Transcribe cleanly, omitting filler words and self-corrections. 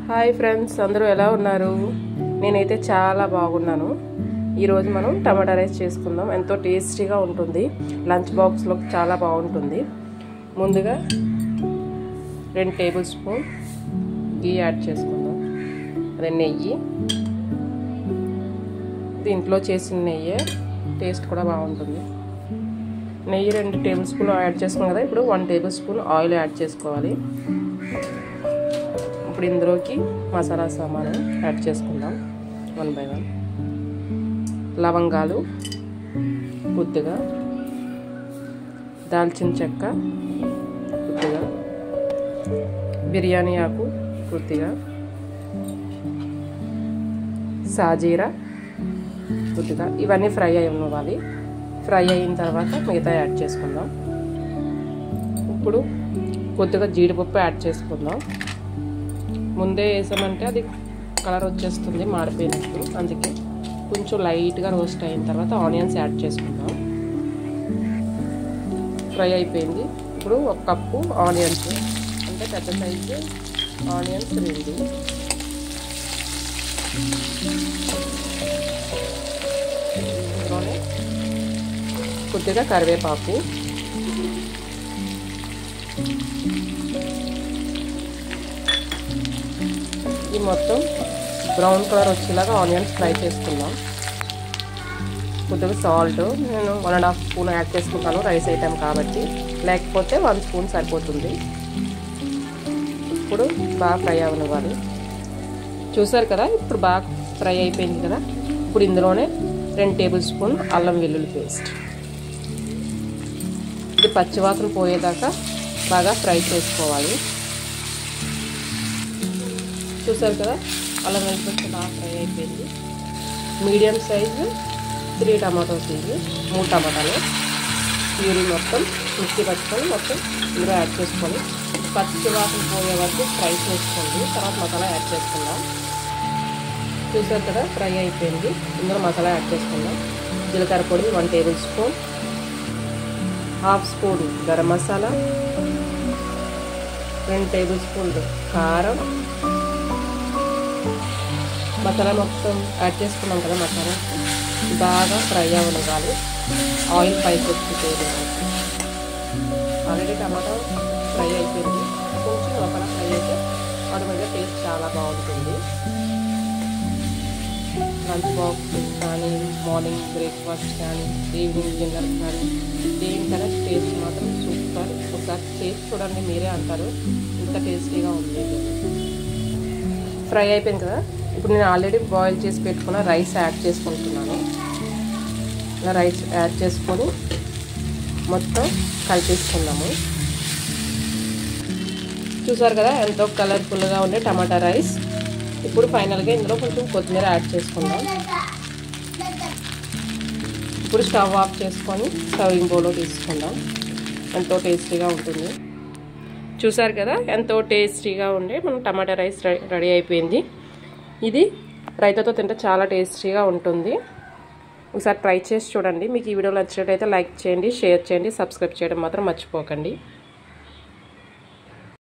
Hi friends, అందరూ ఎలా ఉన్నారు? నేనైతే చాలా బాగున్నాను. ఈరోజు మనం టమాటా రైస్ చేసుకుందాం. ఎంతో టేస్టీగా ఉంటుంది. లంచ్ బాక్స్లో చాలా బాగుంటుంది. ముందుగా 2 టేబుల్ స్పూన్ గీ యాడ్ చేసుకుందాం. అదే నెయ్యి. దీంట్లో చేసిన నెయ్యి టేస్ట్ కూడా బాగుంటుంది. నెయ్యి 2 టేబుల్ స్పూన్ యాడ్ చేసుకున్నాం కదా. ఇప్పుడు 1 టేబుల్ స్పూన్ ఆయిల్ యాడ్ చేసుకోవాలి. ఇప్పుడు ఇందులోకి మసాలా సామాను యాడ్ చేసుకుందాం 1 by 1. లవంగాలు కొద్దిగా, దాల్చిన చెక్క కొద్దిగా, బిర్యానీ ఆకు కొద్దిగా, సాజీరా కొద్దిగా. ఇవన్నీ ఫ్రై అవ్వాలి. ఫ్రై అయిన తర్వాత మిగతా యాడ్ చేసుకుందాం. ఇప్పుడు కొద్దిగా జీడిపప్పు యాడ్ చేసుకుందాం. ముందే వేసామంటే అది కలర్ వచ్చేస్తుంది మాడిపోయినట్టు. అందుకే కొంచెం లైట్గా రోస్ట్ అయిన తర్వాత ఆనియన్స్ యాడ్ చేసుకుందాం. ఫ్రై అయిపోయింది. ఇప్పుడు 1 కప్పు ఆనియన్స్, అంటే పెద్ద సైజు ఆనియన్స్ 2. ఇందులోనే కొద్దిగా కరివేపాకు, ఈ మొత్తం బ్రౌన్ కలర్ వచ్చేలాగా ఆనియన్స్ ఫ్రై చేసుకుందాం. కొద్దిగా సాల్ట్ నేను 1.5 స్పూన్ యాడ్ చేసుకుంటాను, రైస్ ఐటెం కాబట్టి. లేకపోతే 1 స్పూన్ సరిపోతుంది. ఇప్పుడు బాగా ఫ్రై అవ్వాలి. చూసారు కదా, ఇప్పుడు బాగా ఫ్రై అయిపోయింది కదా. ఇప్పుడు ఇందులోనే 2 టేబుల్ స్పూన్ అల్లం వెల్లుల్లి పేస్ట్. ఇది పచ్చివాసన పోయేదాకా బాగా ఫ్రై చేసుకోవాలి. చూసారు కదా, అల్లం వెల్లుల్లి పేస్ట్ బాగా ఫ్రై అయిపోయింది. మీడియం సైజు 3 టమాటోస్, 3 టమాటాలు ప్యూరీ మొత్తం మిక్సీ పట్టుకొని మొత్తం ఇందులో యాడ్ చేసుకొని పచ్చి వాసన పోయే వరకు ఫ్రై చేసుకోండి. తర్వాత మసాలా యాడ్ చేసుకుందాం. చూసారు కదా, ఫ్రై అయిపోయింది. ఇందులో మసాలా యాడ్ చేసుకుందాం. జీలకర్ర పొడి 1 table spoon, 1/2 spoon garam masala, 2 table స్పూన్లు కారం. మసాలా మొత్తం యాడ్ చేసుకున్నాం కదా. మసాలా బాగా ఫ్రై అవ్వాలి. ఆయిల్ పైకి వచ్చి ఆల్రెడీ టమాటా ఫ్రై అయిపోయింది. కొంచెం లోపల ఫ్రై అయితే ఆటోమేటిక్గా టేస్ట్ చాలా బాగుంటుంది. లంచ్ బాక్స్ కానీ, మార్నింగ్ బ్రేక్ఫాస్ట్ కానీ, ఈవినింగ్ డిన్నర్ కానీ, దేనికైనా టేస్ట్ మాత్రం సూపర్. ఒకసారి టేస్ట్ చూడండి, మీరే అంటారు ఇంత టేస్టీగా ఉంది. ఫ్రై అయిపోయింది కదా. ఇప్పుడు నేను ఆల్రెడీ బాయిల్ చేసి పెట్టుకున్న రైస్ యాడ్ చేసుకుంటున్నాను. రైస్ యాడ్ చేసుకొని మొత్తం కలిపేసుకుందాము. చూసారు కదా, ఎంతో కలర్ఫుల్గా ఉండే టమాటా రైస్. ఇప్పుడు ఫైనల్గా ఇందులో కొంచెం కొత్తిమీర యాడ్ చేసుకుందాం. ఇప్పుడు స్టవ్ ఆఫ్ చేసుకొని సర్వింగ్ బౌల్లో తీసుకుందాం. ఎంతో టేస్టీగా ఉంటుంది. చూసారు కదా, ఎంతో టేస్టీగా ఉండే మన టమాటా రైస్ రెడీ అయిపోయింది. ఇది రైతాతో తింటే చాలా టేస్టీగా ఉంటుంది. ఒకసారి ట్రై చేసి చూడండి. మీకు ఈ వీడియో నచ్చినట్లయితే లైక్ చేయండి, షేర్ చేయండి, సబ్స్క్రైబ్ చేయడం మాత్రం మర్చిపోకండి.